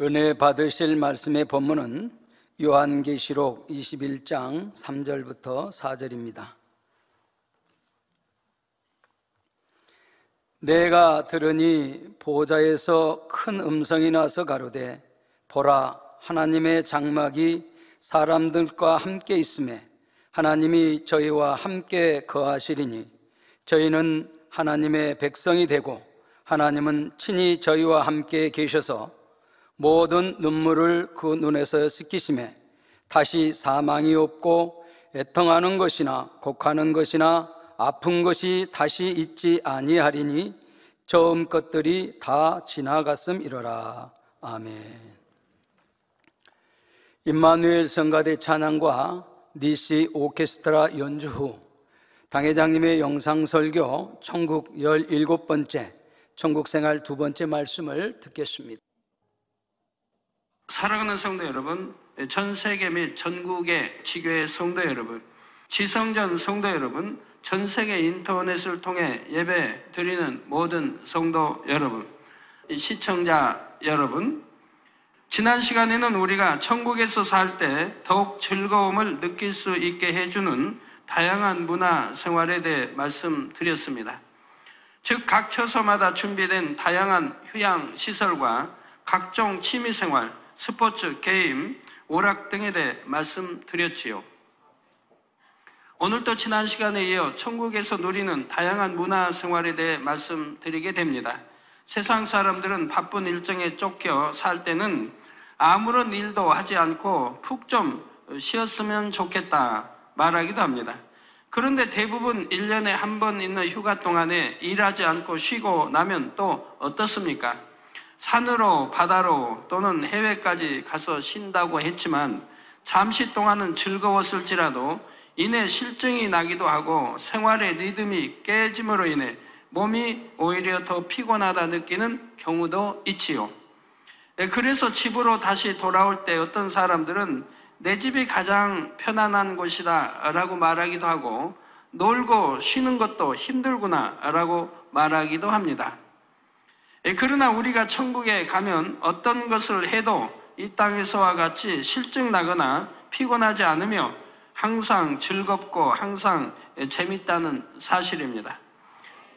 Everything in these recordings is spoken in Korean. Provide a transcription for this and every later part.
은혜 받으실 말씀의 본문은 요한계시록 21장 3절부터 4절입니다. 내가 들으니 보좌에서 큰 음성이 나서 가로되 보라, 하나님의 장막이 사람들과 함께 있음에 하나님이 저희와 함께 거하시리니 저희는 하나님의 백성이 되고 하나님은 친히 저희와 함께 계셔서 모든 눈물을 그 눈에서 씻기심에 다시 사망이 없고 애통하는 것이나 곡하는 것이나 아픈 것이 다시 있지 아니하리니 처음 것들이 다 지나갔음이로라. 아멘. 임마누엘 성가대 찬양과 니시 오케스트라 연주 후 당회장님의 영상 설교 천국 17번째 천국생활 2번째 말씀을 듣겠습니다. 사랑하는 성도 여러분, 전 세계 및 전국의 지교회 성도 여러분, 지성전 성도 여러분, 전 세계 인터넷을 통해 예배 드리는 모든 성도 여러분, 시청자 여러분, 지난 시간에는 우리가 천국에서 살 때 더욱 즐거움을 느낄 수 있게 해주는 다양한 문화 생활에 대해 말씀드렸습니다. 즉 각 처소마다 준비된 다양한 휴양 시설과 각종 취미 생활, 스포츠, 게임, 오락 등에 대해 말씀드렸지요. 오늘도 지난 시간에 이어 천국에서 누리는 다양한 문화 생활에 대해 말씀드리게 됩니다. 세상 사람들은 바쁜 일정에 쫓겨 살 때는 아무런 일도 하지 않고 푹 좀 쉬었으면 좋겠다 말하기도 합니다. 그런데 대부분 1년에 한 번 있는 휴가 동안에 일하지 않고 쉬고 나면 또 어떻습니까? 산으로 바다로 또는 해외까지 가서 쉰다고 했지만 잠시 동안은 즐거웠을지라도 이내 실증이 나기도 하고 생활의 리듬이 깨짐으로 인해 몸이 오히려 더 피곤하다 느끼는 경우도 있지요. 그래서 집으로 다시 돌아올 때 어떤 사람들은 내 집이 가장 편안한 곳이다 라고 말하기도 하고 놀고 쉬는 것도 힘들구나 라고 말하기도 합니다. 그러나 우리가 천국에 가면 어떤 것을 해도 이 땅에서와 같이 실증 나거나 피곤하지 않으며 항상 즐겁고 항상 재밌다는 사실입니다.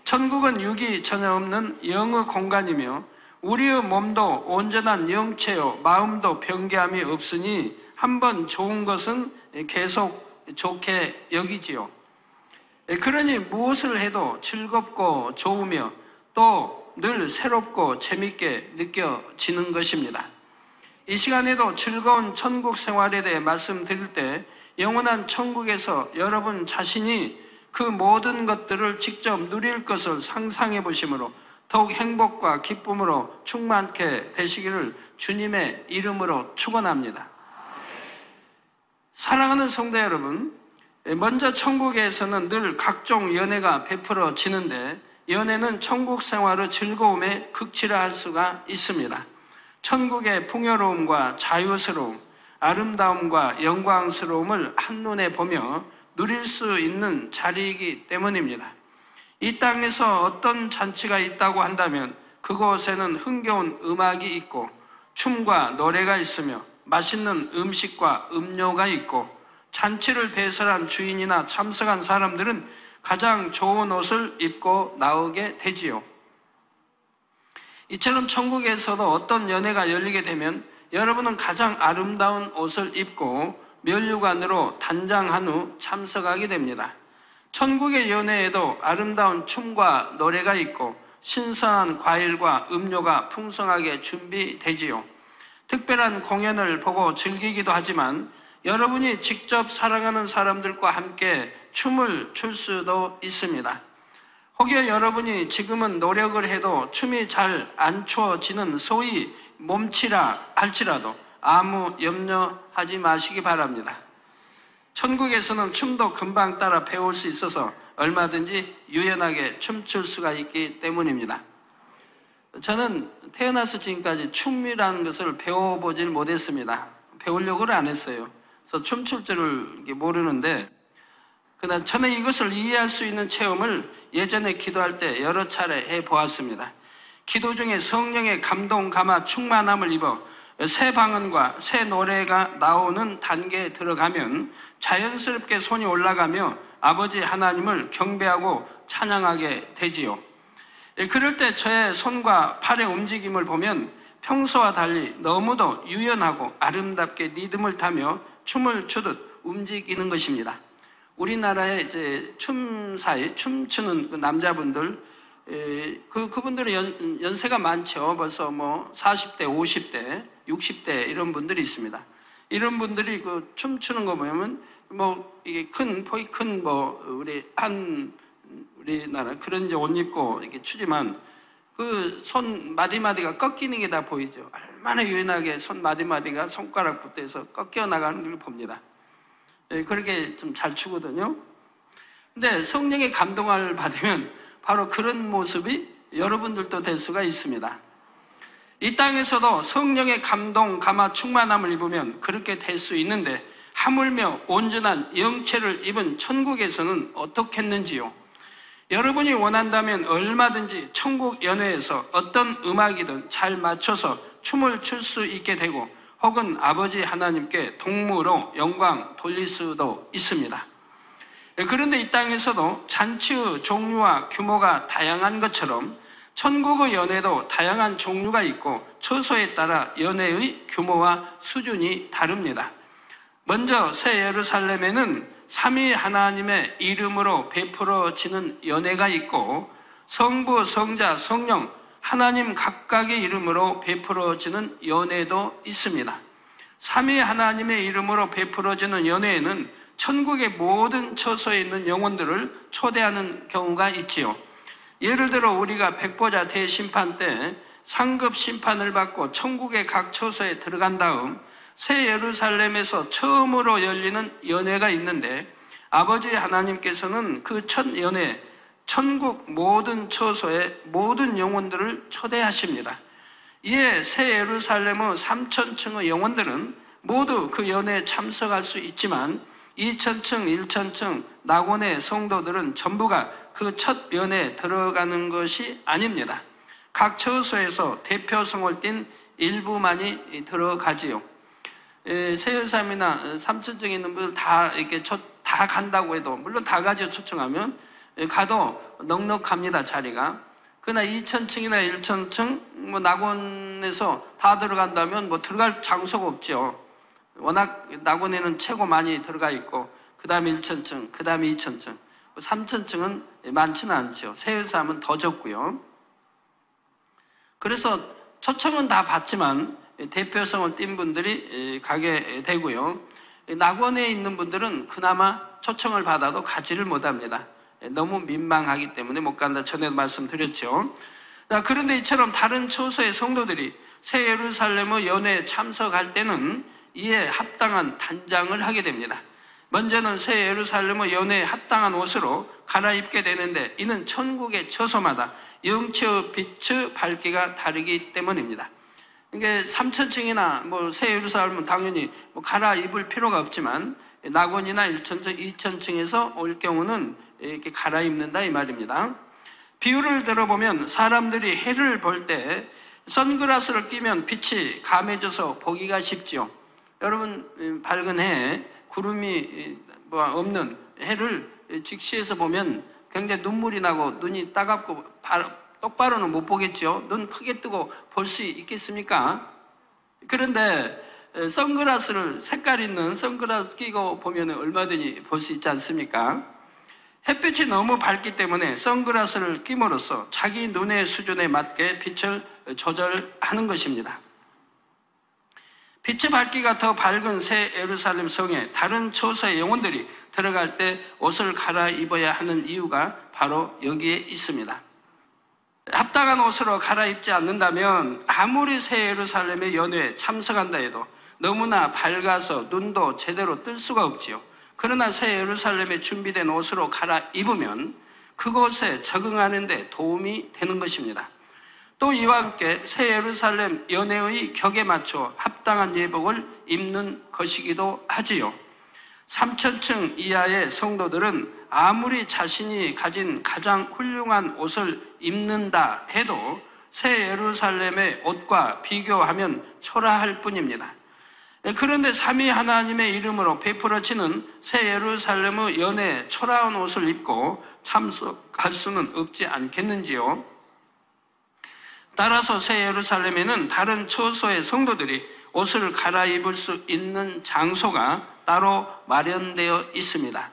천국은 육이 전혀 없는 영의 공간이며 우리의 몸도 온전한 영체요 마음도 변개함이 없으니 한번 좋은 것은 계속 좋게 여기지요. 그러니 무엇을 해도 즐겁고 좋으며 또 늘 새롭고 재밌게 느껴지는 것입니다. 이 시간에도 즐거운 천국 생활에 대해 말씀드릴 때 영원한 천국에서 여러분 자신이 그 모든 것들을 직접 누릴 것을 상상해 보심으로 더욱 행복과 기쁨으로 충만케 되시기를 주님의 이름으로 축원합니다. 사랑하는 성도 여러분, 먼저 천국에서는 늘 각종 연회가 베풀어지는데 연회는 천국 생활의 즐거움에 극치라 할 수가 있습니다. 천국의 풍요로움과 자유스러움, 아름다움과 영광스러움을 한눈에 보며 누릴 수 있는 자리이기 때문입니다. 이 땅에서 어떤 잔치가 있다고 한다면 그곳에는 흥겨운 음악이 있고 춤과 노래가 있으며 맛있는 음식과 음료가 있고 잔치를 배설한 주인이나 참석한 사람들은 가장 좋은 옷을 입고 나오게 되지요. 이처럼 천국에서도 어떤 연회가 열리게 되면 여러분은 가장 아름다운 옷을 입고 면류관으로 단장한 후 참석하게 됩니다. 천국의 연회에도 아름다운 춤과 노래가 있고 신선한 과일과 음료가 풍성하게 준비되지요. 특별한 공연을 보고 즐기기도 하지만 여러분이 직접 사랑하는 사람들과 함께 춤을 출 수도 있습니다. 혹여 여러분이 지금은 노력을 해도 춤이 잘 안 추어지는 소위 몸치라 할지라도 아무 염려하지 마시기 바랍니다. 천국에서는 춤도 금방 따라 배울 수 있어서 얼마든지 유연하게 춤출 수가 있기 때문입니다. 저는 태어나서 지금까지 춤이라는 것을 배워보질 못했습니다. 배우려고는 안 했어요. 그래서 춤출 줄을 모르는데 그러나 저는 이것을 이해할 수 있는 체험을 예전에 기도할 때 여러 차례 해보았습니다. 기도 중에 성령의 감동, 감화, 충만함을 입어 새 방언과 새 노래가 나오는 단계에 들어가면 자연스럽게 손이 올라가며 아버지 하나님을 경배하고 찬양하게 되지요. 그럴 때 저의 손과 팔의 움직임을 보면 평소와 달리 너무도 유연하고 아름답게 리듬을 타며 춤을 추듯 움직이는 것입니다. 우리나라에 이제 춤추는 그 남자분들, 그분들은 연세가 많죠. 벌써 뭐 40대, 50대, 60대 이런 분들이 있습니다. 이런 분들이 그 춤추는 거 보면 뭐 이게 폭이 큰 우리나라 그런 이제 옷 입고 이렇게 추지만 그 손 마디마디가 꺾이는 게 다 보이죠. 얼마나 유연하게 손 마디마디가 손가락부터 해서 꺾여 나가는 걸 봅니다. 그렇게 좀 잘 추거든요. 근데 성령의 감동을 받으면 바로 그런 모습이 여러분들도 될 수가 있습니다. 이 땅에서도 성령의 감동, 감화, 충만함을 입으면 그렇게 될 수 있는데 하물며 온전한 영체를 입은 천국에서는 어떻겠는지요? 여러분이 원한다면 얼마든지 천국 연회에서 어떤 음악이든 잘 맞춰서 춤을 출 수 있게 되고 혹은 아버지 하나님께 동무로 영광 돌릴 수도 있습니다. 그런데 이 땅에서도 잔치의 종류와 규모가 다양한 것처럼 천국의 연회도 다양한 종류가 있고 처소에 따라 연회의 규모와 수준이 다릅니다. 먼저 새 예루살렘에는 삼위 하나님의 이름으로 베풀어지는 연회가 있고 성부, 성자, 성령 하나님 각각의 이름으로 베풀어지는 연회도 있습니다. 삼위 하나님의 이름으로 베풀어지는 연회에는 천국의 모든 처소에 있는 영혼들을 초대하는 경우가 있지요. 예를 들어 우리가 백보자 대심판 때 상급 심판을 받고 천국의 각 처소에 들어간 다음 새 예루살렘에서 처음으로 열리는 연회가 있는데 아버지 하나님께서는 그 첫 연회 천국 모든 처소에 모든 영혼들을 초대하십니다. 이에 새 예루살렘의 3,000층의 영혼들은 모두 그 연회에 참석할 수 있지만 2,000층, 1,000층 낙원의 성도들은 전부가 그 첫 연회에 들어가는 것이 아닙니다. 각 처소에서 대표성을 띤 일부만이 들어가지요. 새 예루살렘이나 3,000층에 있는 분들 다 이렇게 다 간다고 해도 물론 다 가지고 초청하면 가도 넉넉합니다, 자리가. 그러나 2,000층이나 1,000층 뭐 낙원에서 다 들어간다면 뭐 들어갈 장소가 없죠. 워낙 낙원에는 최고 많이 들어가 있고 그 다음에 1,000층, 그 다음에 2,000층, 3,000층은 많지는 않죠. 새 예루살렘은 더 적고요. 그래서 초청은 다 받지만 대표성을 띈 분들이 가게 되고요. 낙원에 있는 분들은 그나마 초청을 받아도 가지를 못합니다. 너무 민망하기 때문에 못 간다. 전에도 말씀드렸죠. 그런데 이처럼 다른 처소의 성도들이 새 예루살렘의 연회에 참석할 때는 이에 합당한 단장을 하게 됩니다. 먼저는 새 예루살렘의 연회에 합당한 옷으로 갈아입게 되는데 이는 천국의 처소마다 영체의 빛의 밝기가 다르기 때문입니다. 이게 3,000층이나 뭐 새 예루살렘은 당연히 뭐 갈아입을 필요가 없지만 낙원이나 1,000층, 2,000층에서 올 경우는 이렇게 갈아입는다 이 말입니다. 비유를 들어보면 사람들이 해를 볼 때 선글라스를 끼면 빛이 감해져서 보기가 쉽죠. 여러분 밝은 해, 구름이 없는 해를 직시해서 보면 굉장히 눈물이 나고 눈이 따갑고 똑바로는 못 보겠죠. 눈 크게 뜨고 볼 수 있겠습니까? 그런데 선글라스를 색깔 있는 선글라스 끼고 보면 얼마든지 볼 수 있지 않습니까? 햇빛이 너무 밝기 때문에 선글라스를 끼므로써 자기 눈의 수준에 맞게 빛을 조절하는 것입니다. 빛의 밝기가 더 밝은 새 예루살렘 성에 다른 처소의 영혼들이 들어갈 때 옷을 갈아입어야 하는 이유가 바로 여기에 있습니다. 합당한 옷으로 갈아입지 않는다면 아무리 새 예루살렘의 연회에 참석한다 해도 너무나 밝아서 눈도 제대로 뜰 수가 없지요. 그러나 새 예루살렘에 준비된 옷으로 갈아입으면 그곳에 적응하는 데 도움이 되는 것입니다. 또 이와 함께 새 예루살렘 연회의 격에 맞춰 합당한 예복을 입는 것이기도 하지요. 3,000층 이하의 성도들은 아무리 자신이 가진 가장 훌륭한 옷을 입는다 해도 새 예루살렘의 옷과 비교하면 초라할 뿐입니다. 그런데 삼위 하나님의 이름으로 베풀어지는 새 예루살렘의 연에 초라한 옷을 입고 참석할 수는 없지 않겠는지요? 따라서 새 예루살렘에는 다른 처소의 성도들이 옷을 갈아입을 수 있는 장소가 따로 마련되어 있습니다.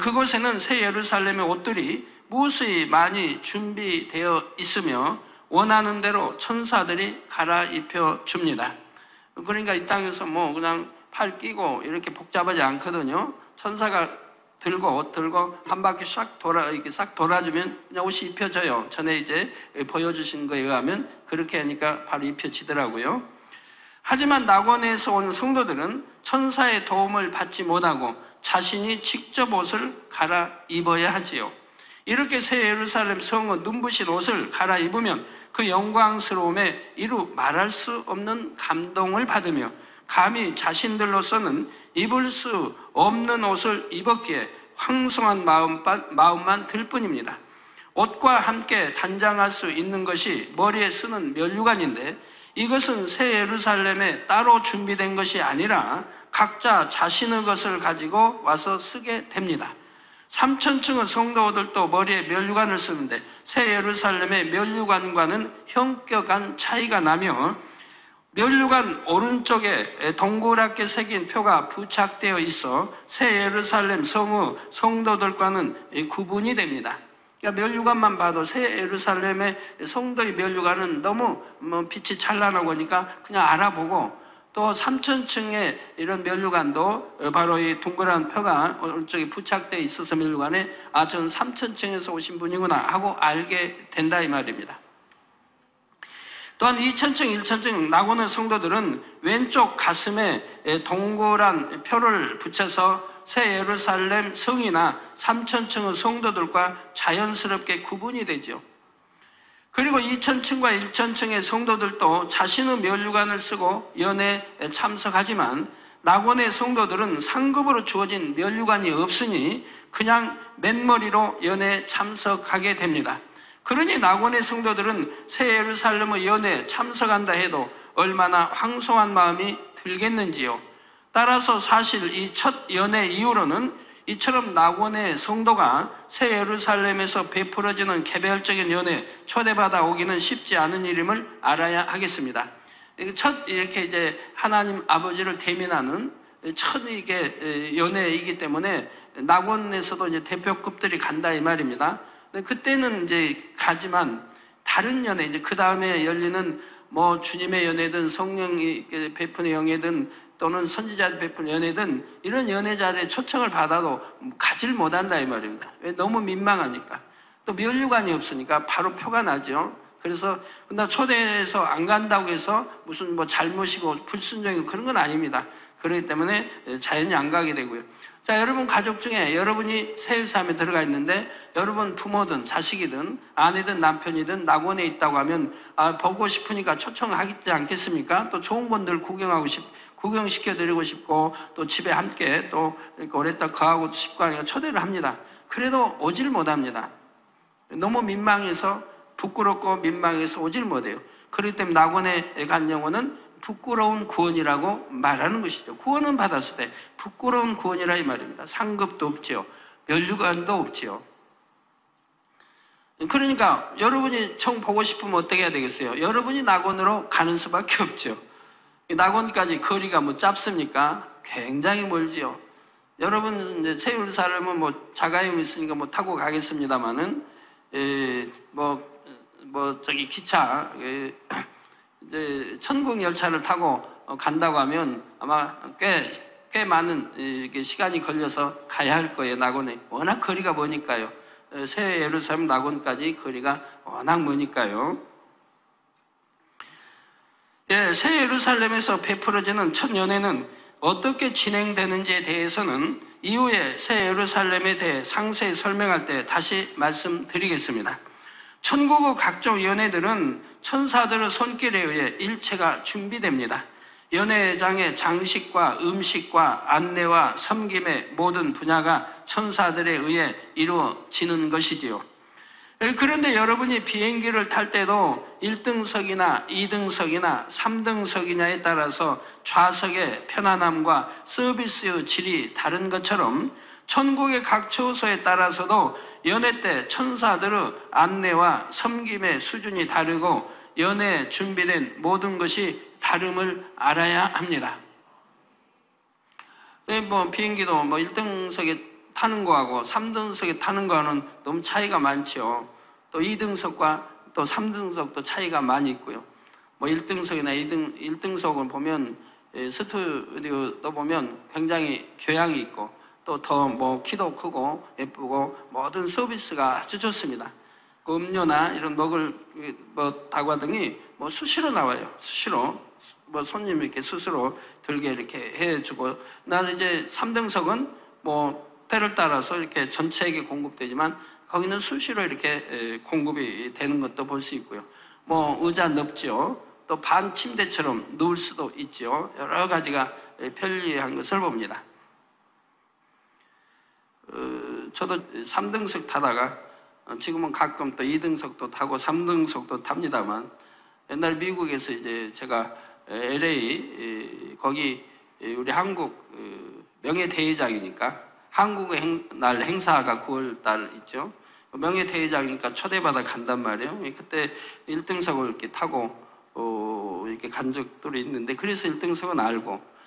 그곳에는 새 예루살렘의 옷들이 무수히 많이 준비되어 있으며 원하는 대로 천사들이 갈아입혀 줍니다. 그러니까 이 땅에서 뭐 그냥 팔 끼고 이렇게 복잡하지 않거든요. 천사가 옷 들고 한 바퀴 이렇게 싹 돌아주면 그냥 옷이 입혀져요. 전에 이제 보여주신 거에 의하면 그렇게 하니까 바로 입혀지더라고요. 하지만 낙원에서 온 성도들은 천사의 도움을 받지 못하고 자신이 직접 옷을 갈아입어야 하지요. 이렇게 새 예루살렘 성의 눈부신 옷을 갈아입으면 그 영광스러움에 이루 말할 수 없는 감동을 받으며 감히 자신들로서는 입을 수 없는 옷을 입었기에 황송한 마음만 들 뿐입니다. 옷과 함께 단장할 수 있는 것이 머리에 쓰는 면류관인데 이것은 새 예루살렘에 따로 준비된 것이 아니라 각자 자신의 것을 가지고 와서 쓰게 됩니다. 3,000층의 성도들도 머리에 면류관을 쓰는데 새 예루살렘의 면류관과는 현격한 차이가 나며 면류관 오른쪽에 동그랗게 새긴 표가 부착되어 있어 새 예루살렘 성의 성도들과는 구분이 됩니다. 그러니까 면류관만 봐도 새 예루살렘의 성도의 면류관은 너무 빛이 찬란하고 하니까 그냥 알아보고 또 3,000층의 이런 면류관도 바로 이 동그란 표가 오른쪽에 부착되어 있어서 면류관에 저는 3,000층에서 오신 분이구나 하고 알게 된다 이 말입니다. 또한 2,000층, 1,000층 낙원의 성도들은 왼쪽 가슴에 동그란 표를 붙여서 새 예루살렘 성이나 3,000층의 성도들과 자연스럽게 구분이 되죠. 그리고 2,000층과 1,000층의 성도들도 자신의 면류관을 쓰고 연회에 참석하지만 낙원의 성도들은 상급으로 주어진 면류관이 없으니 그냥 맨머리로 연회에 참석하게 됩니다. 그러니 낙원의 성도들은 새 예루살렘의 연회에 참석한다 해도 얼마나 황송한 마음이 들겠는지요. 따라서 사실 이 첫 연회 이후로는 이처럼 낙원의 성도가 새 예루살렘에서 베풀어지는 개별적인 연회에 초대받아 오기는 쉽지 않은 일임을 알아야 하겠습니다. 첫 이렇게 이제 하나님 아버지를 대면하는 첫 이게 연회이기 때문에 낙원에서도 이제 대표급들이 간다 이 말입니다. 그때는 이제 가지만 다른 연회 이제 그 다음에 열리는 뭐 주님의 연회든 성령이 베푸는 연회든 또는 선지자들 베푸는 연회든 이런 연회자들의 초청을 받아도 가지를 못한다 이 말입니다. 왜? 너무 민망하니까. 또 면류관이 없으니까 바로 표가 나죠. 그래서 나 초대해서 안 간다고 해서 무슨 뭐 잘못이고 불순종이고 그런 건 아닙니다. 그렇기 때문에 자연히 안 가게 되고요. 자, 여러분 가족 중에 여러분이 새 예루살렘에 들어가 있는데 여러분 부모든 자식이든 아내든 남편이든 낙원에 있다고 하면 보고 싶으니까 초청하지 않겠습니까? 또 좋은 분들 구경시켜드리고 싶고 또 집에 함께 또 이렇게 오랫동안 거하고 싶고 하니까 초대를 합니다. 그래도 오질 못합니다. 너무 민망해서 부끄럽고 민망해서 오질 못해요. 그렇기 때문에 낙원에 간 영혼은 부끄러운 구원이라고 말하는 것이죠. 구원은 받았을 때 부끄러운 구원이라 이 말입니다. 상급도 없지요. 면류관도 없지요. 그러니까 여러분이 청 보고 싶으면 어떻게 해야 되겠어요? 여러분이 낙원으로 가는 수밖에 없죠. 낙원까지 거리가 뭐 짧습니까? 굉장히 멀지요. 여러분 이제 새 예루살렘은 뭐 자가용 있으니까 뭐 타고 가겠습니다만은 저기 기차 이제 천국 열차를 타고 간다고 하면 아마 꽤 많은 이렇게 시간이 걸려서 가야 할 거예요. 낙원에 워낙 거리가 머니까요. 새 예루살렘 낙원까지 거리가 워낙 머니까요. 예, 새 예루살렘에서 베풀어지는 첫 연회는 어떻게 진행되는지에 대해서는 이후에 새 예루살렘에 대해 상세히 설명할 때 다시 말씀드리겠습니다. 천국의 각종 연회들은 천사들의 손길에 의해 일체가 준비됩니다. 연회장의 장식과 음식과 안내와 섬김의 모든 분야가 천사들에 의해 이루어지는 것이지요. 그런데 여러분이 비행기를 탈 때도 1등석이나 2등석이나 3등석이냐에 따라서 좌석의 편안함과 서비스의 질이 다른 것처럼 천국의 각 처소에 따라서도 연회 때 천사들의 안내와 섬김의 수준이 다르고 연회에 준비된 모든 것이 다름을 알아야 합니다. 비행기도 1등석에 타는 거하고 3등석에 타는 거는 너무 차이가 많죠. 또 2등석과 또 3등석도 차이가 많이 있고요. 1등석이나 1등석을 보면 스튜디오도 보면 굉장히 교양이 있고 또 더 키도 크고 예쁘고 모든 서비스가 아주 좋습니다. 그 음료나 이런 먹을 다과등이 수시로 나와요. 수시로 손님 이렇게 스스로 들게 이렇게 해주고, 나는 이제 3등석은 때를 따라서 이렇게 전체에게 공급되지만 거기는 수시로 이렇게 공급이 되는 것도 볼 수 있고요. 의자 넓죠. 또 반 침대처럼 누울 수도 있죠. 여러 가지가 편리한 것을 봅니다. 저도 3등석 타다가 지금은 가끔 또 2등석도 타고 3등석도 탑니다만, 옛날 미국에서 이제 제가 LA 거기 우리 한국 명예대회장이니까 한국의 날 행사가 9월달 있죠. 명예대회장이니까 초대받아 간단 말이에요. 그때 1등석을 이렇게 타고 이렇게 간 적들이 있는데, 그래서 1등석은 알고,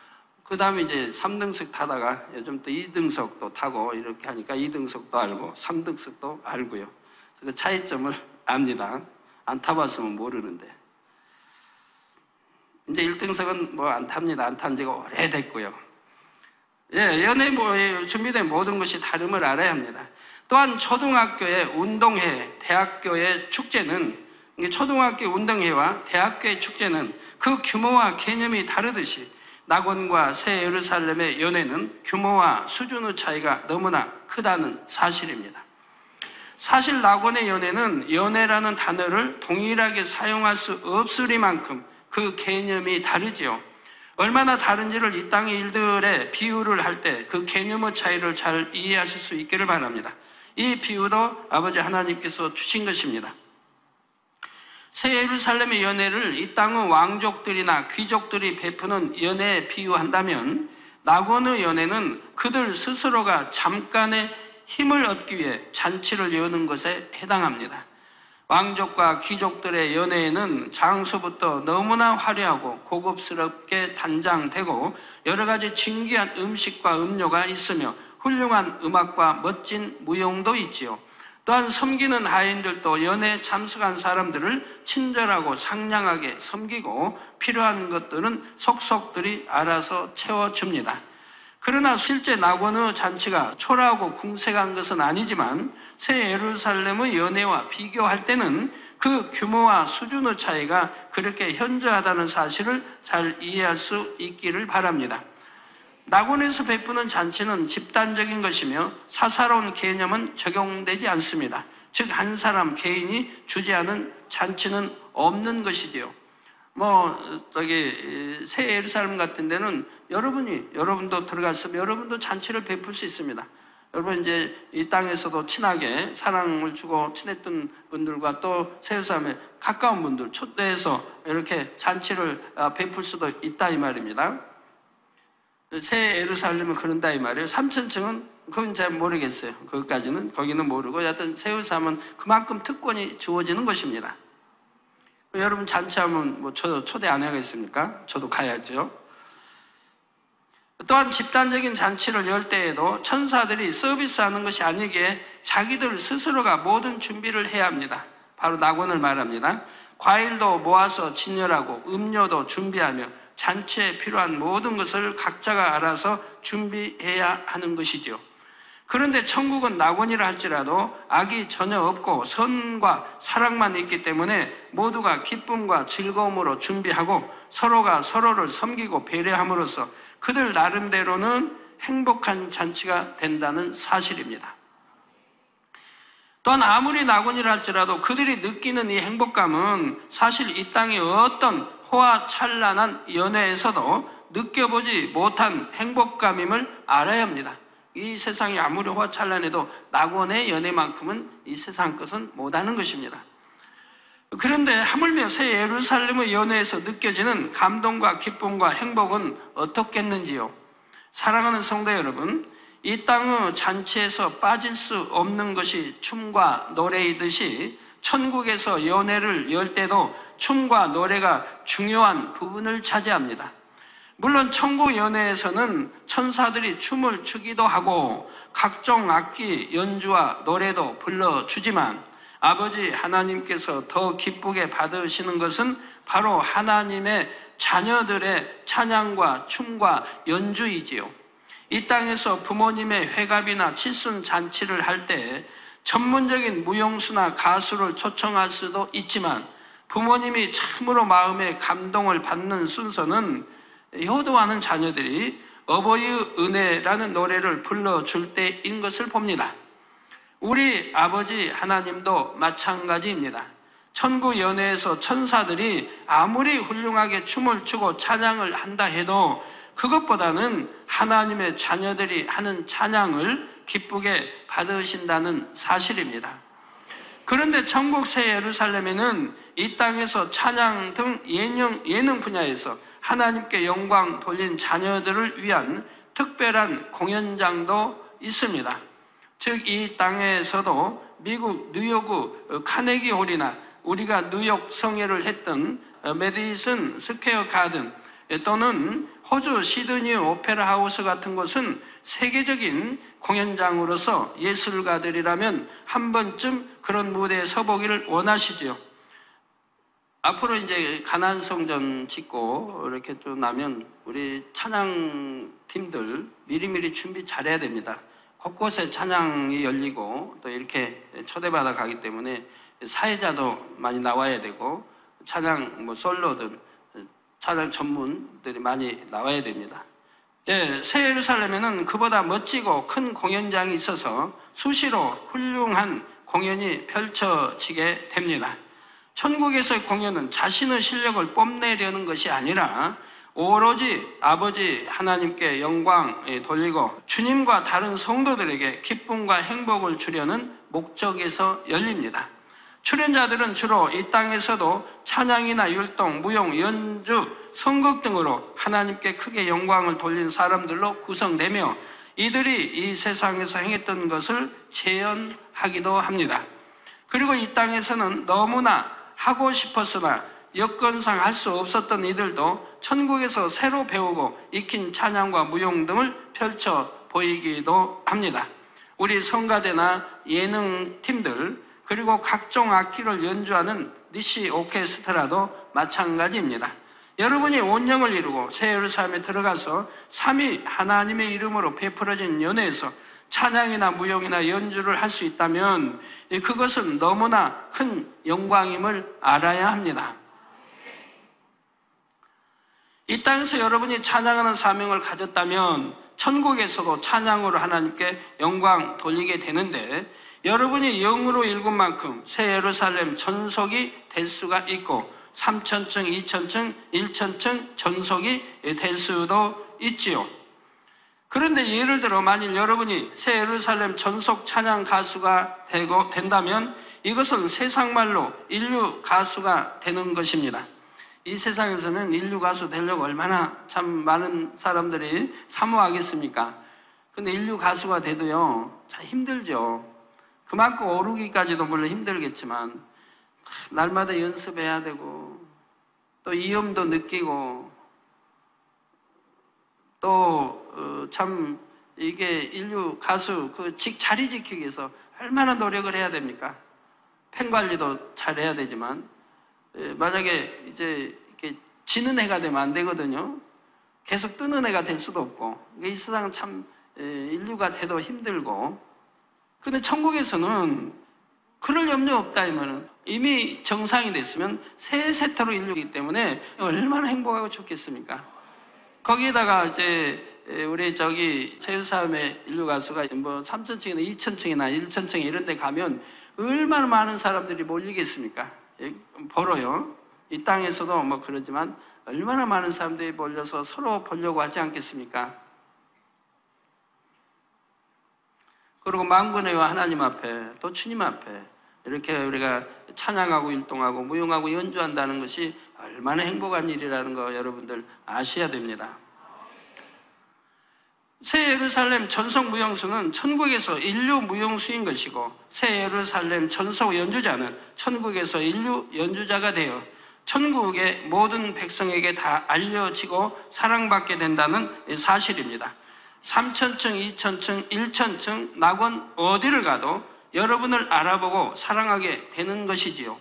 그 다음에 이제 3등석 타다가 요즘 또 2등석도 타고 이렇게 하니까 2등석도 알고 3등석도 알고요. 그 차이점을 압니다. 안 타봤으면 모르는데. 이제 1등석은 안 탑니다. 안 탄 지가 오래됐고요. 연애에 준비된 모든 것이 다름을 알아야 합니다. 또한 초등학교의 운동회, 대학교의 축제는, 초등학교 운동회와 대학교의 축제는 그 규모와 개념이 다르듯이 낙원과 새 예루살렘의 연회는 규모와 수준의 차이가 너무나 크다는 사실입니다. 사실 낙원의 연회는 연회라는 단어를 동일하게 사용할 수 없으리만큼 그 개념이 다르지요. 얼마나 다른지를 이 땅의 일들의 비유를 할 때 그 개념의 차이를 잘 이해하실 수 있기를 바랍니다. 이 비유도 아버지 하나님께서 주신 것입니다. 새 예루살렘의 연회를 이 땅의 왕족들이나 귀족들이 베푸는 연회에 비유한다면, 낙원의 연회는 그들 스스로가 잠깐의 힘을 얻기 위해 잔치를 여는 것에 해당합니다. 왕족과 귀족들의 연회에는 장소부터 너무나 화려하고 고급스럽게 단장되고 여러 가지 진귀한 음식과 음료가 있으며 훌륭한 음악과 멋진 무용도 있지요. 또한 섬기는 하인들도 연회에 참석한 사람들을 친절하고 상냥하게 섬기고 필요한 것들은 속속들이 알아서 채워줍니다. 그러나 실제 낙원의 잔치가 초라하고 궁색한 것은 아니지만 새 예루살렘의 연회와 비교할 때는 그 규모와 수준의 차이가 그렇게 현저하다는 사실을 잘 이해할 수 있기를 바랍니다. 낙원에서 베푸는 잔치는 집단적인 것이며 사사로운 개념은 적용되지 않습니다. 즉, 한 사람 개인이 주재하는 잔치는 없는 것이지요. 새 예루살렘 같은 데는 여러분도 들어갔으면 여러분도 잔치를 베풀 수 있습니다. 여러분 이제 이 땅에서도 친하게 사랑을 주고 친했던 분들과 또 새 예루살렘에 가까운 분들 초대해서 이렇게 잔치를 베풀 수도 있다 이 말입니다. 새 예루살렘은 그런다 이 말이에요. 3천층은 그건 잘 모르겠어요. 거기는 모르고, 여하튼 새 예루살렘은 그만큼 특권이 주어지는 것입니다. 여러분 잔치하면 초대 안 하겠습니까? 저도 가야죠. 또한 집단적인 잔치를 열 때에도 천사들이 서비스하는 것이 아니기에 자기들 스스로가 모든 준비를 해야 합니다. 바로 낙원을 말합니다. 과일도 모아서 진열하고 음료도 준비하며 잔치에 필요한 모든 것을 각자가 알아서 준비해야 하는 것이죠. 그런데 천국은 낙원이라 할지라도 악이 전혀 없고 선과 사랑만 있기 때문에 모두가 기쁨과 즐거움으로 준비하고 서로가 서로를 섬기고 배려함으로써 그들 나름대로는 행복한 잔치가 된다는 사실입니다. 또한 아무리 낙원이라 할지라도 그들이 느끼는 이 행복감은 사실 이 땅의 어떤 호화찬란한 연회에서도 느껴보지 못한 행복감임을 알아야 합니다. 이 세상이 아무리 화찬란해도 낙원의 연애만큼은 이 세상 것은 못하는 것입니다. 그런데 하물며 새 예루살렘의 연회에서 느껴지는 감동과 기쁨과 행복은 어떻겠는지요? 사랑하는 성도 여러분, 이 땅의 잔치에서 빠질 수 없는 것이 춤과 노래이듯이 천국에서 연회를 열 때도 춤과 노래가 중요한 부분을 차지합니다. 물론 천국 연회에서는 천사들이 춤을 추기도 하고 각종 악기 연주와 노래도 불러주지만 아버지 하나님께서 더 기쁘게 받으시는 것은 바로 하나님의 자녀들의 찬양과 춤과 연주이지요. 이 땅에서 부모님의 회갑이나 칠순 잔치를 할 때 전문적인 무용수나 가수를 초청할 수도 있지만 부모님이 참으로 마음에 감동을 받는 순서는 효도하는 자녀들이 어버이의 은혜라는 노래를 불러줄 때인 것을 봅니다. 우리 아버지 하나님도 마찬가지입니다. 천국 연회에서 천사들이 아무리 훌륭하게 춤을 추고 찬양을 한다 해도 그것보다는 하나님의 자녀들이 하는 찬양을 기쁘게 받으신다는 사실입니다. 그런데 천국 새 예루살렘에는 이 땅에서 찬양 등 예능 분야에서 하나님께 영광 돌린 자녀들을 위한 특별한 공연장도 있습니다. 즉 이 땅에서도 미국 뉴욕의 카네기 홀이나 우리가 뉴욕 성회를 했던 메디슨 스퀘어 가든 또는 호주 시드니 오페라 하우스 같은 곳은 세계적인 공연장으로서 예술가들이라면 한 번쯤 그런 무대에 서보기를 원하시죠. 앞으로 이제 가나안성전 짓고 이렇게 좀 나면 우리 찬양팀들 미리미리 준비 잘해야 됩니다. 곳곳에 찬양이 열리고 또 이렇게 초대받아 가기 때문에 사회자도 많이 나와야 되고 찬양 솔로든 찬양 전문들이 많이 나와야 됩니다. 예, 새 예루살렘에는 그보다 멋지고 큰 공연장이 있어서 수시로 훌륭한 공연이 펼쳐지게 됩니다. 천국에서의 공연은 자신의 실력을 뽐내려는 것이 아니라 오로지 아버지 하나님께 영광 돌리고 주님과 다른 성도들에게 기쁨과 행복을 주려는 목적에서 열립니다. 출연자들은 주로 이 땅에서도 찬양이나 율동, 무용, 연주, 선곡 등으로 하나님께 크게 영광을 돌린 사람들로 구성되며 이들이 이 세상에서 행했던 것을 재현하기도 합니다. 그리고 이 땅에서는 너무나 하고 싶었으나 여건상 할 수 없었던 이들도 천국에서 새로 배우고 익힌 찬양과 무용 등을 펼쳐 보이기도 합니다. 우리 성가대나 예능팀들 그리고 각종 악기를 연주하는 니시 오케스트라도 마찬가지입니다. 여러분이 온영을 이루고 새 예루살렘에 들어가서 삼위 하나님의 이름으로 베풀어진 연회에서 찬양이나 무용이나 연주를 할 수 있다면 그것은 너무나 큰 영광임을 알아야 합니다. 이 땅에서 여러분이 찬양하는 사명을 가졌다면 천국에서도 찬양으로 하나님께 영광 돌리게 되는데 여러분이 영으로 읽은 만큼 새 예루살렘 전속이 될 수가 있고 3,000층, 2,000층, 1,000층 전속이 될 수도 있지요. 그런데 예를 들어 만일 여러분이 새 예루살렘 전속 찬양 가수가 된다면 이것은 세상말로 인류 가수가 되는 것입니다. 이 세상에서는 인류 가수 되려고 얼마나 참 많은 사람들이 사모하겠습니까? 근데 인류 가수가 돼도요, 참 힘들죠. 그만큼 오르기까지도 물론 힘들겠지만 날마다 연습해야 되고 또 이음도 느끼고 또 참 이게 인류 가수 그 자리 지키기 위해서 얼마나 노력을 해야 됩니까? 팬 관리도 잘해야 되지만 만약에 이제 이렇게 지는 해가 되면 안 되거든요. 계속 뜨는 해가 될 수도 없고 이 세상은 참 인류가 돼도 힘들고 근데 천국에서는 그럴 염려 없다 하면은 이미 정상이 됐으면 새 세태로 인류이기 때문에 얼마나 행복하고 좋겠습니까? 거기에다가 이제 우리 새 예루살렘의 인류 가수가 뭐 3,000층이나 2,000층이나 1,000층 이런 데 가면 얼마나 많은 사람들이 몰리겠습니까? 보러요. 이 땅에서도 뭐 그러지만 얼마나 많은 사람들이 몰려서 서로 보려고 하지 않겠습니까? 그리고 만군의 하나님 앞에 또 주님 앞에 이렇게 우리가 찬양하고 율동하고 무용하고 연주한다는 것이 얼마나 행복한 일이라는 거 여러분들 아셔야 됩니다. 새 예루살렘 전속 무용수는 천국에서 인류 무용수인 것이고, 새 예루살렘 전속 연주자는 천국에서 인류 연주자가 되어 천국의 모든 백성에게 다 알려지고 사랑받게 된다는 사실입니다. 3,000층, 2,000층, 1,000층 낙원 어디를 가도 여러분을 알아보고 사랑하게 되는 것이지요.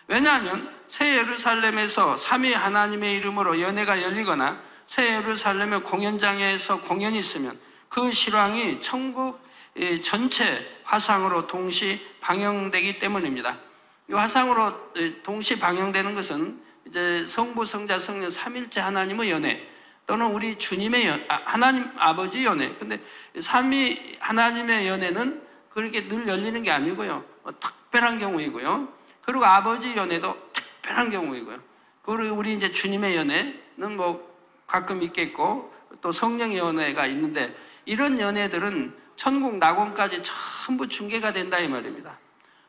왜냐하면 새 예루살렘에서 삼위 하나님의 이름으로 연회가 열리거나 새 예루살렘의 공연장에서 공연이 있으면 그 실황이 천국 전체 화상으로 동시 방영되기 때문입니다. 이 화상으로 동시 방영되는 것은 이제 성부, 성자, 성령 삼일째 하나님의 연회 또는 우리 주님의 하나님 아버지 연회. 근데 삼위 하나님의 연회는 그렇게 늘 열리는 게 아니고요. 특별한 경우이고요. 그리고 아버지 연회도 특별한 경우이고요. 그리고 우리 이제 주님의 연회는 뭐 가끔 있겠고 또 성령의 연회가 있는데, 이런 연회들은 천국 낙원까지 전부 중계가 된다 이 말입니다.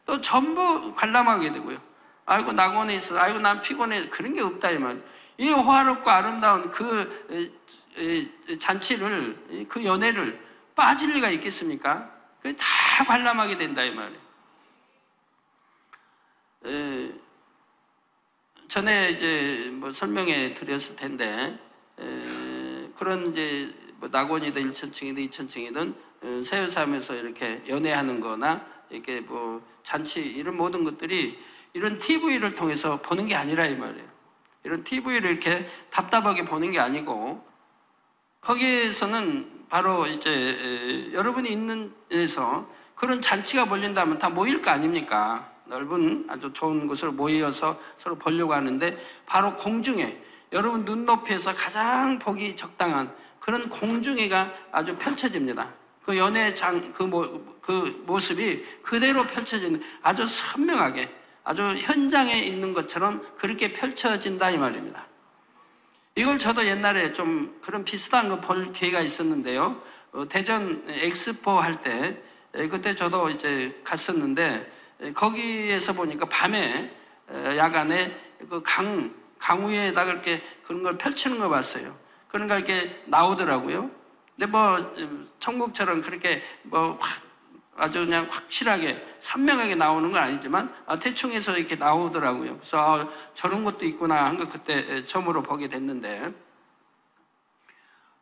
또 전부 관람하게 되고요. 아이고 낙원에 있어, 아이고 난 피곤해, 그런 게 없다 이 말이에요. 이 호화롭고 아름다운 그 잔치를, 그 연회를 빠질 리가 있겠습니까? 그 다 관람하게 된다 이 말이에요. 전에 이제 뭐 설명해 드렸을 텐데, 그런 이제 뭐 낙원이든 1,000층이든 2,000층이든 새우삼에서 이렇게 연회하는 거나 이렇게 뭐 잔치 이런 모든 것들이 이런 TV를 통해서 보는 게 아니라 이 말이에요. 이런 TV를 이렇게 답답하게 보는 게 아니고, 거기에서는 바로 이제 여러분이 있는 데서 그런 잔치가 벌린다면 다 모일 거 아닙니까? 넓은 아주 좋은 곳으로 모여서 서로 보려고 하는데, 바로 공중에 여러분 눈높이에서 가장 보기 적당한 그런 공중회가 아주 펼쳐집니다. 그 연회장 그 모습이 그대로 펼쳐지는, 아주 선명하게 아주 현장에 있는 것처럼 그렇게 펼쳐진다 이 말입니다. 이걸 저도 옛날에 좀 그런 비슷한 거 볼 기회가 있었는데요. 대전 엑스포 할 때 그때 저도 이제 갔었는데, 거기에서 보니까 밤에 야간에 그 강 위에다가 이렇게 그런 걸 펼치는 걸 봤어요. 그러니까 이렇게 나오더라고요. 근데 뭐 천국처럼 그렇게 뭐 아주 그냥 확실하게 선명하게 나오는 건 아니지만 대충해서 이렇게 나오더라고요. 그래서 저런 것도 있구나 한 거 그때 처음으로 보게 됐는데,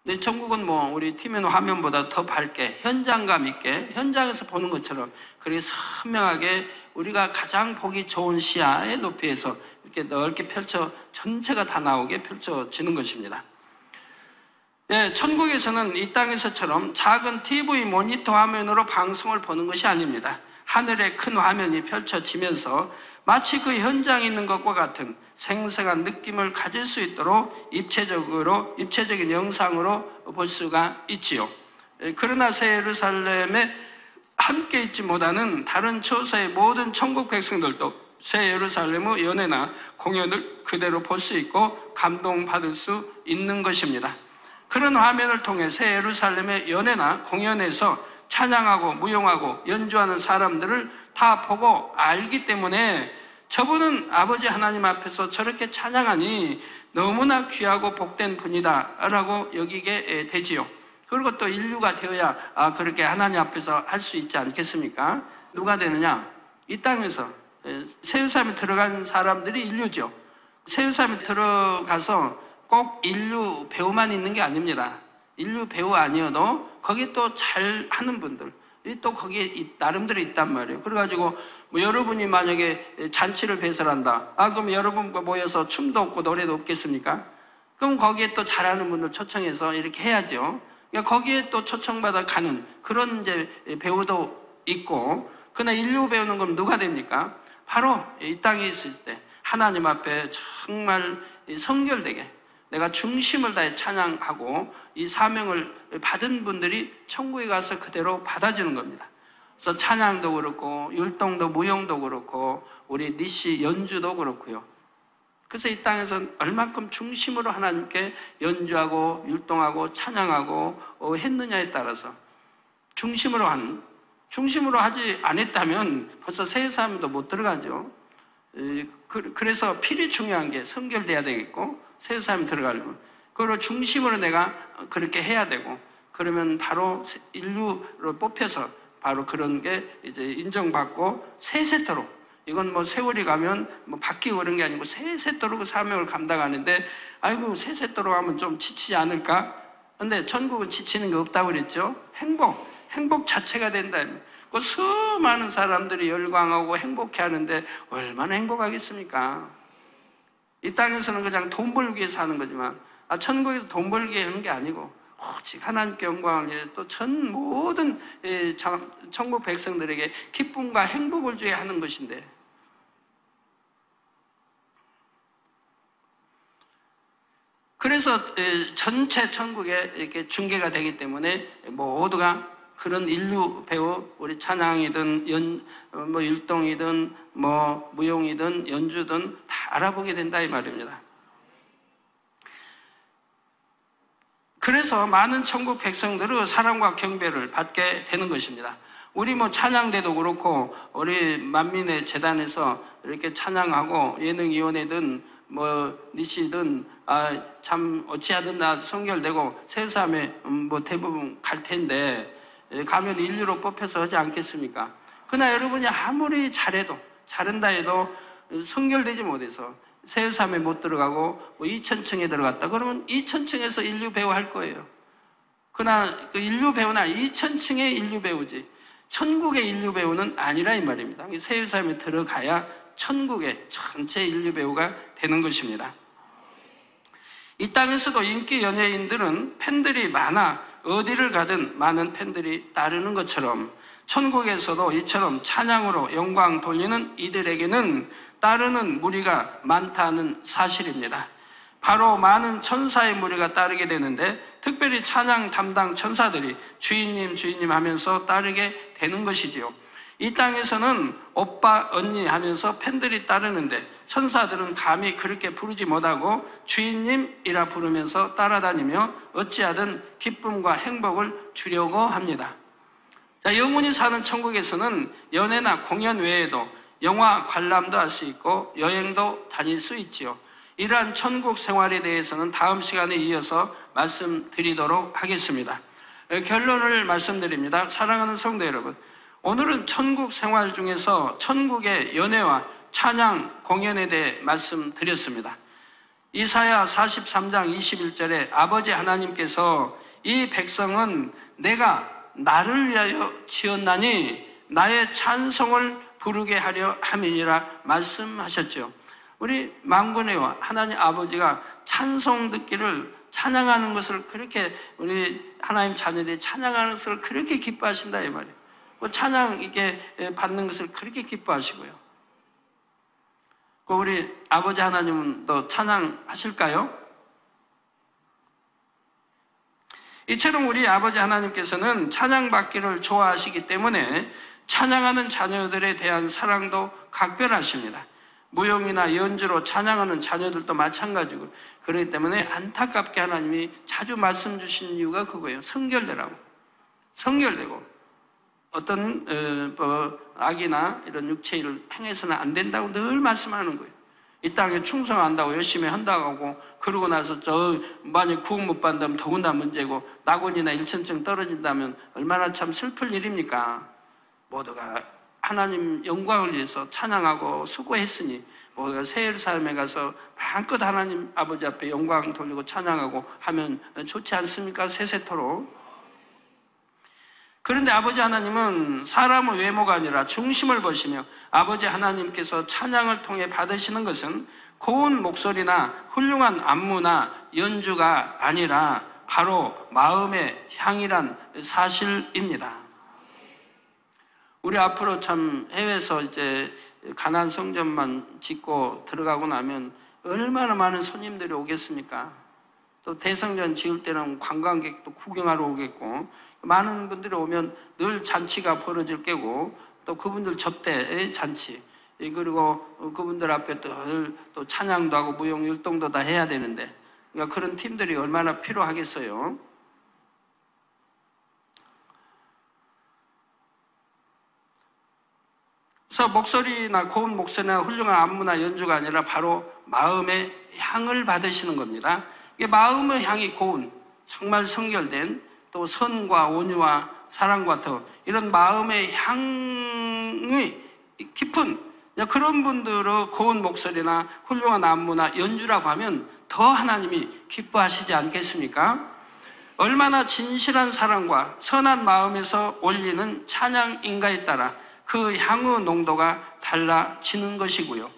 근데 천국은 뭐 우리 TV 화면보다 더 밝게 현장감 있게 현장에서 보는 것처럼 그렇게 선명하게 우리가 가장 보기 좋은 시야의 높이에서 이렇게 넓게 펼쳐 전체가 다 나오게 펼쳐지는 것입니다. 네, 천국에서는 이 땅에서처럼 작은 TV 모니터 화면으로 방송을 보는 것이 아닙니다. 하늘에 큰 화면이 펼쳐지면서 마치 그 현장에 있는 것과 같은 생생한 느낌을 가질 수 있도록 입체적인 영상으로 볼 수가 있지요. 그러나 새 예루살렘에 함께 있지 못하는 다른 처소의 모든 천국 백성들도 새 예루살렘의 연회나 공연을 그대로 볼 수 있고 감동받을 수 있는 것입니다. 그런 화면을 통해 새 예루살렘의 연회나 공연에서 찬양하고 무용하고 연주하는 사람들을 다 보고 알기 때문에 저분은 아버지 하나님 앞에서 저렇게 찬양하니 너무나 귀하고 복된 분이다 라고 여기게 되지요. 그리고 또 인류가 되어야 그렇게 하나님 앞에서 할 수 있지 않겠습니까? 누가 되느냐? 이 땅에서 새 예루살렘에 들어간 사람들이 인류죠. 새 예루살렘에 들어가서 꼭 인류 배우만 있는 게 아닙니다. 인류 배우 아니어도 거기에 또 잘하는 분들 또 거기에 나름대로 있단 말이에요. 그래가지고 뭐 여러분이 만약에 잔치를 배설한다, 그럼 여러분 모여서 춤도 없고 노래도 없겠습니까? 그럼 거기에 또 잘하는 분들 초청해서 이렇게 해야죠. 그러니까 거기에 또 초청받아 가는 그런 이제 배우도 있고, 그러나 인류 배우는 건 누가 됩니까? 바로 이 땅에 있을 때 하나님 앞에 정말 성결되게 내가 중심을 다해 찬양하고 이 사명을 받은 분들이 천국에 가서 그대로 받아주는 겁니다. 그래서 찬양도 그렇고 율동도 무용도 그렇고 우리 니시 연주도 그렇고요. 그래서 이 땅에서 얼만큼 중심으로 하나님께 연주하고 율동하고 찬양하고 했느냐에 따라서 중심으로 한 중심으로 하지 않았다면 벌써 세사함도 못 들어가죠. 그래서 필히 중요한 게 성결돼야 되겠고, 세사함이 들어가려면 그걸 중심으로 내가 그렇게 해야 되고, 그러면 바로 인류로 뽑혀서 바로 그런 게 이제 인정받고 세세토록, 이건 뭐 세월이 가면 뭐 바뀌고 그런 게 아니고 세세토록 그 사명을 감당하는데, 아이고 세세토록 하면 좀 지치지 않을까? 근데 천국은 지치는 게 없다고 그랬죠. 행복 자체가 된다. 그 수많은 사람들이 열광하고 행복해 하는데 얼마나 행복하겠습니까? 이 땅에서는 그냥 돈 벌기 위해서 하는 거지만, 천국에서 돈 벌기 위해 하는 게 아니고 오직 하나님께 영광을 위해 또 전 모든 천국 백성들에게 기쁨과 행복을 주어야 하는 것인데, 그래서 전체 천국에 이렇게 중계가 되기 때문에 모두가 그런 인류 배우, 우리 찬양이든 뭐 율동이든 뭐 무용이든 연주든 다 알아보게 된다 이 말입니다. 그래서 많은 천국 백성들의 사랑과 경배를 받게 되는 것입니다. 우리 뭐 찬양대도 그렇고, 우리 만민의 재단에서 이렇게 찬양하고 예능위원회든 뭐 니시든 참 어찌하든 나 성결되고 세상에 뭐 대부분 갈 텐데, 가면 인류로 뽑혀서 하지 않겠습니까? 그러나 여러분이 아무리 잘한다 해도 성결되지 못해서 세우삼에 못 들어가고 뭐 2000층에 들어갔다 그러면 2000층에서 인류 배우 할 거예요. 그러나 그 인류 배우나 2000층의 인류 배우지 천국의 인류 배우는 아니라 이 말입니다. 세우삼에 들어가야 천국의 전체 인류 배우가 되는 것입니다. 이 땅에서도 인기 연예인들은 팬들이 많아 어디를 가든 많은 팬들이 따르는 것처럼, 천국에서도 이처럼 찬양으로 영광 돌리는 이들에게는 따르는 무리가 많다는 사실입니다. 바로 많은 천사의 무리가 따르게 되는데, 특별히 찬양 담당 천사들이 주인님 주인님 하면서 따르게 되는 것이지요. 이 땅에서는 오빠 언니 하면서 팬들이 따르는데, 천사들은 감히 그렇게 부르지 못하고 주인님이라 부르면서 따라다니며 어찌하든 기쁨과 행복을 주려고 합니다. 자, 영원히 사는 천국에서는 연애나 공연 외에도 영화 관람도 할 수 있고 여행도 다닐 수 있지요. 이러한 천국 생활에 대해서는 다음 시간에 이어서 말씀드리도록 하겠습니다. 결론을 말씀드립니다. 사랑하는 성도 여러분, 오늘은 천국 생활 중에서 천국의 연애와 찬양 공연에 대해 말씀드렸습니다. 이사야 43장 21절에 아버지 하나님께서 이 백성은 내가 나를 위하여 지었나니 나의 찬송을 부르게 하려 함이니라 말씀하셨죠. 우리 만군의 하나님 아버지가 찬송 듣기를, 찬양하는 것을 그렇게, 우리 하나님 자녀들이 찬양하는 것을 그렇게 기뻐하신다 이 말이에요. 찬양 이게 받는 것을 그렇게 기뻐하시고요. 우리 아버지 하나님은 또 찬양하실까요? 이처럼 우리 아버지 하나님께서는 찬양받기를 좋아하시기 때문에 찬양하는 자녀들에 대한 사랑도 각별하십니다. 무용이나 연주로 찬양하는 자녀들도 마찬가지고, 그렇기 때문에 안타깝게 하나님이 자주 말씀 주신 이유가 그거예요. 성결되라고. 성결되고 어떤 악이나 이런 육체의 일을 행해서는 안 된다고 늘 말씀하는 거예요. 이 땅에 충성한다고 열심히 한다고 하고, 그러고 나서 만약 구원 못 받는다면 더군다나 문제고, 낙원이나 1000층 떨어진다면 얼마나 참 슬플 일입니까? 모두가 하나님 영광을 위해서 찬양하고 수고했으니 모두가 새 예루살렘에 가서 마음껏 하나님 아버지 앞에 영광 돌리고 찬양하고 하면 좋지 않습니까? 세세토록. 그런데 아버지 하나님은 사람의 외모가 아니라 중심을 보시며, 아버지 하나님께서 찬양을 통해 받으시는 것은 고운 목소리나 훌륭한 안무나 연주가 아니라 바로 마음의 향이란 사실입니다. 우리 앞으로 참 해외에서 이제 가나안 성전만 짓고 들어가고 나면 얼마나 많은 손님들이 오겠습니까? 또 대성전 지을 때는 관광객도 구경하러 오겠고, 많은 분들이 오면 늘 잔치가 벌어질 게고, 또 그분들 접대 잔치, 그리고 그분들 앞에 또 찬양도 하고 무용 율동도 다 해야 되는데, 그러니까 그런 팀들이 얼마나 필요하겠어요. 그래서 목소리나 고운 목소리나 훌륭한 안무나 연주가 아니라 바로 마음의 향을 받으시는 겁니다. 이게 마음의 향이 고운, 정말 성결된 또 선과 온유와 사랑과 더 이런 마음의 향이 깊은 그런 분들의 고운 목소리나 훌륭한 안무나 연주라고 하면 더 하나님이 기뻐하시지 않겠습니까? 얼마나 진실한 사랑과 선한 마음에서 올리는 찬양인가에 따라 그 향의 농도가 달라지는 것이고요.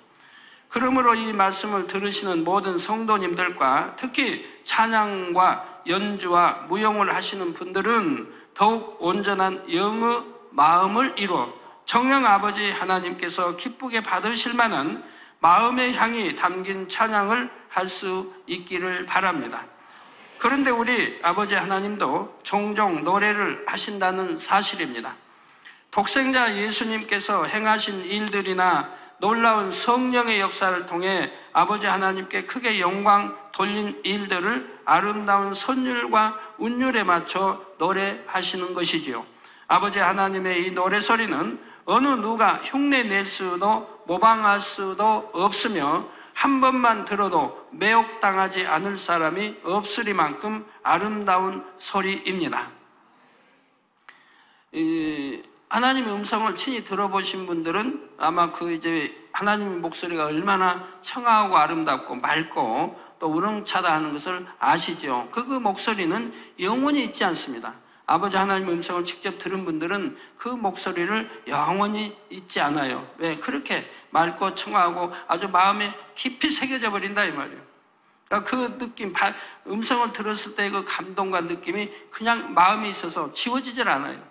그러므로 이 말씀을 들으시는 모든 성도님들과 특히 찬양과 연주와 무용을 하시는 분들은 더욱 온전한 영의 마음을 이루어 정령 아버지 하나님께서 기쁘게 받으실 만한 마음의 향이 담긴 찬양을 할 수 있기를 바랍니다. 그런데 우리 아버지 하나님도 종종 노래를 하신다는 사실입니다. 독생자 예수님께서 행하신 일들이나 놀라운 성령의 역사를 통해 아버지 하나님께 크게 영광 돌린 일들을 아름다운 선율과 운율에 맞춰 노래하시는 것이지요. 아버지 하나님의 이 노래소리는 어느 누가 흉내낼 수도 모방할 수도 없으며 한 번만 들어도 매혹당하지 않을 사람이 없으리만큼 아름다운 소리입니다. 하나님의 음성을 친히 들어보신 분들은 아마 하나님의 목소리가 얼마나 청아하고 아름답고 맑고 또 우렁차다 하는 것을 아시죠? 그 목소리는 영원히 있지 않습니다. 아버지 하나님의 음성을 직접 들은 분들은 그 목소리를 영원히 잊지 않아요. 왜? 그렇게 맑고 청아하고 아주 마음에 깊이 새겨져 버린다 이 말이에요. 그러니까 그 느낌, 음성을 들었을 때 그 감동과 느낌이 그냥 마음에 있어서 지워지질 않아요.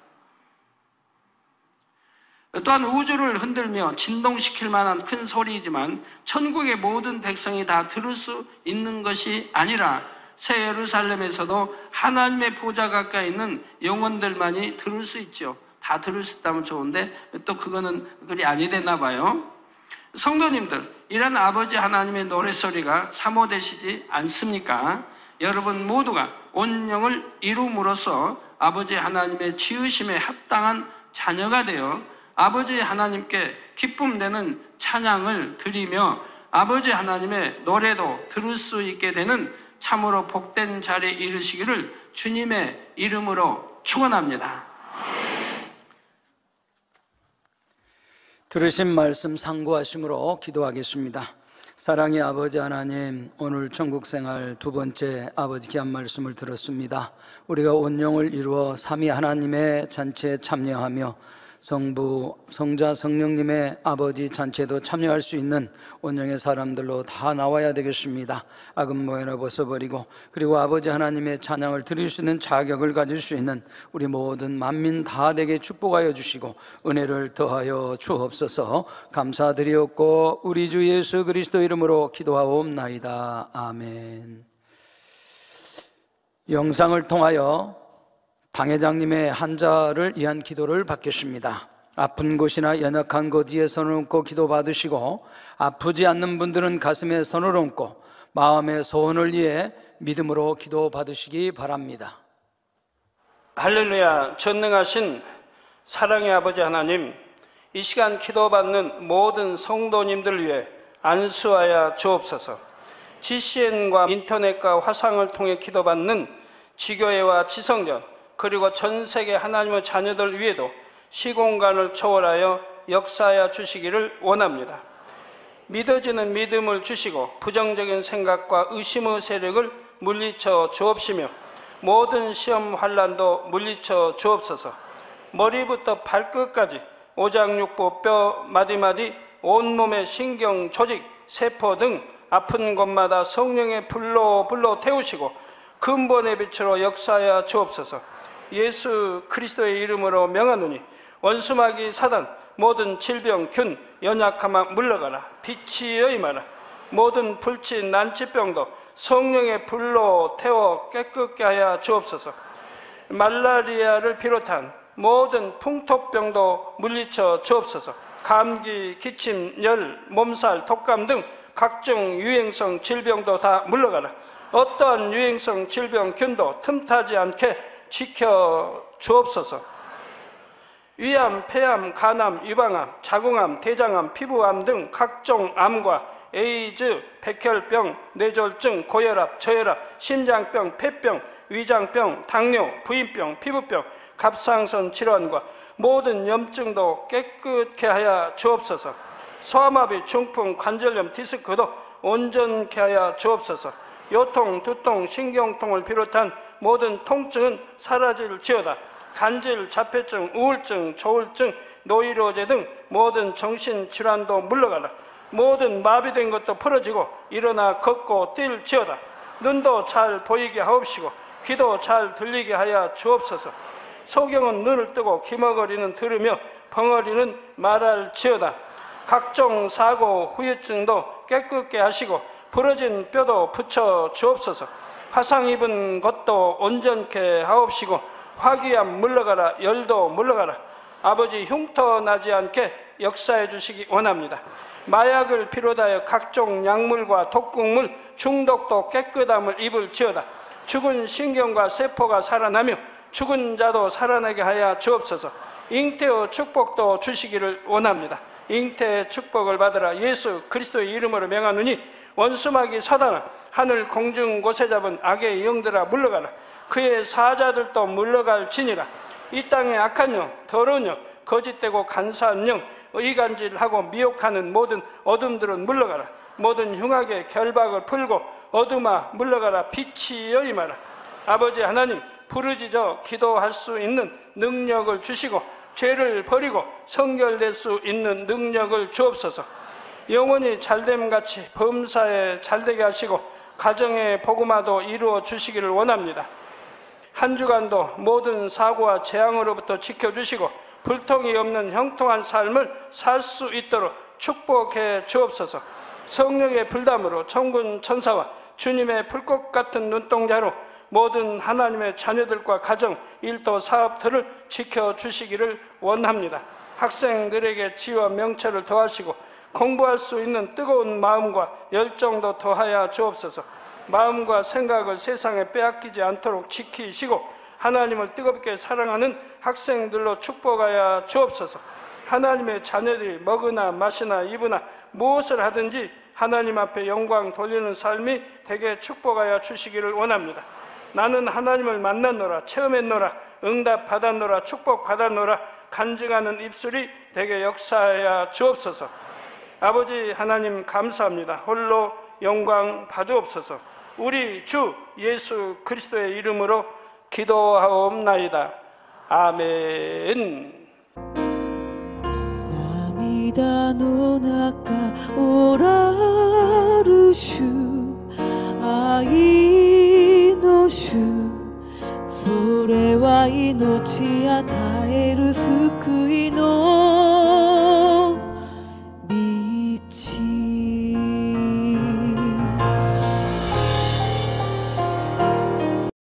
또한 우주를 흔들며 진동시킬 만한 큰 소리이지만 천국의 모든 백성이 다 들을 수 있는 것이 아니라 새 예루살렘에서도 하나님의 보좌 가까이 있는 영혼들만이 들을 수 있죠. 다 들을 수 있다면 좋은데 또 그거는 그리 아니 됐나 봐요. 성도님들, 이런 아버지 하나님의 노래소리가 사모되시지 않습니까? 여러분 모두가 온 영을 이룸으로써 아버지 하나님의 지으심에 합당한 자녀가 되어 아버지 하나님께 기쁨 되는 찬양을 드리며 아버지 하나님의 노래도 들을 수 있게 되는 참으로 복된 자리에 이르시기를 주님의 이름으로 축원합니다. 들으신 말씀 상고하심으로 기도하겠습니다. 사랑의 아버지 하나님, 오늘 천국생활 두 번째 아버지 귀한 말씀을 들었습니다. 우리가 온영을 이루어 삼위 하나님의 잔치에 참여하며 성부, 성자, 성령님의 아버지 잔치에도 참여할 수 있는 온영의 사람들로 다 나와야 되겠습니다. 악은 모여나 벗어버리고 그리고 아버지 하나님의 찬양을 드릴 수 있는 자격을 가질 수 있는 우리 모든 만민 다 되게 축복하여 주시고 은혜를 더하여 주옵소서. 감사드리옵고 우리 주 예수 그리스도 이름으로 기도하옵나이다. 아멘. 영상을 통하여 당회장님의 한자를 위한 기도를 받겠습니다. 아픈 곳이나 연약한 곳 위에 손을 얹고 기도 받으시고 아프지 않는 분들은 가슴에 손을 얹고 마음의 소원을 위해 믿음으로 기도 받으시기 바랍니다. 할렐루야. 전능하신 사랑의 아버지 하나님, 이 시간 기도받는 모든 성도님들 위해 안수하여 주옵소서. GCN과 인터넷과 화상을 통해 기도받는 지교회와 지성전 그리고 전 세계 하나님의 자녀들 위에도 시공간을 초월하여 역사하여 주시기를 원합니다. 믿어지는 믿음을 주시고 부정적인 생각과 의심의 세력을 물리쳐 주옵시며 모든 시험 환난도 물리쳐 주옵소서. 머리부터 발끝까지 오장육부 뼈 마디마디 온몸의 신경 조직 세포 등 아픈 곳마다 성령의 불로 태우시고 근본의 빛으로 역사하여 주옵소서. 예수 그리스도의 이름으로 명하노니 원수마귀 사단 모든 질병 균 연약함아 물러가라. 빛이 임하라. 모든 불친 난치병도 성령의 불로 태워 깨끗게 하여 주옵소서. 말라리아를 비롯한 모든 풍토병도 물리쳐 주옵소서. 감기, 기침, 열, 몸살, 독감 등 각종 유행성 질병도 다 물러가라. 어떠한 유행성 질병 균도 틈타지 않게 지켜 주옵소서. 위암, 폐암, 간암, 유방암, 자궁암, 대장암, 피부암 등 각종 암과 에이즈, 백혈병, 뇌졸중, 고혈압, 저혈압, 심장병, 폐병, 위장병, 당뇨, 부인병, 피부병, 갑상선 질환과 모든 염증도 깨끗게 하여 주옵소서. 소아마비, 중풍, 관절염, 디스크도 온전케 하여 주옵소서. 요통, 두통, 신경통을 비롯한 모든 통증은 사라질지어다. 간질, 자폐증, 우울증, 조울증, 노이로제 등 모든 정신질환도 물러가라. 모든 마비된 것도 풀어지고 일어나 걷고 뛸지어다. 눈도 잘 보이게 하옵시고 귀도 잘 들리게 하여 주옵소서. 소경은 눈을 뜨고 기머거리는 들으며 벙어리는 말할지어다. 각종 사고, 후유증도 깨끗게 하시고 부러진 뼈도 붙여 주옵소서. 화상 입은 것도 온전케 하옵시고 화기암 물러가라. 열도 물러가라. 아버지 흉터 나지 않게 역사해 주시기 원합니다. 마약을 비롯하여 각종 약물과 독극물 중독도 깨끗함을 입을지어다. 죽은 신경과 세포가 살아나며 죽은 자도 살아나게 하여 주옵소서. 잉태의 축복도 주시기를 원합니다. 잉태의 축복을 받으라. 예수 그리스도의 이름으로 명하노니 원수마귀 사단아, 하늘 공중 곳에 잡은 악의 영들아 물러가라. 그의 사자들도 물러갈지니라. 이 땅의 악한 영, 더러운 영, 거짓되고 간사한 영, 의간질하고 미혹하는 모든 어둠들은 물러가라. 모든 흉악의 결박을 풀고 어둠아 물러가라. 빛이여 임하라. 아버지 하나님, 부르짖어 기도할 수 있는 능력을 주시고 죄를 버리고 성결될 수 있는 능력을 주옵소서. 영원히 잘됨같이 범사에 잘되게 하시고 가정의 복음화도 이루어 주시기를 원합니다. 한 주간도 모든 사고와 재앙으로부터 지켜주시고 불통이 없는 형통한 삶을 살 수 있도록 축복해 주옵소서. 성령의 불담으로 천군 천사와 주님의 불꽃 같은 눈동자로 모든 하나님의 자녀들과 가정, 일도, 사업들을 지켜주시기를 원합니다. 학생들에게 지혜와 명철을 더하시고 공부할 수 있는 뜨거운 마음과 열정도 더하여 주옵소서. 마음과 생각을 세상에 빼앗기지 않도록 지키시고 하나님을 뜨겁게 사랑하는 학생들로 축복하여 주옵소서. 하나님의 자녀들이 먹으나 마시나 입으나 무엇을 하든지 하나님 앞에 영광 돌리는 삶이 되게 축복하여 주시기를 원합니다. 나는 하나님을 만났노라, 체험했노라, 응답 받았노라, 축복 받았노라 간증하는 입술이 되게 역사하여 주옵소서. 아버지 하나님 감사합니다. 홀로 영광 받으옵소서. 우리 주 예수 그리스도의 이름으로 기도하옵나이다. 아멘. 涙の中おらる主、愛の主、それは命与える救いの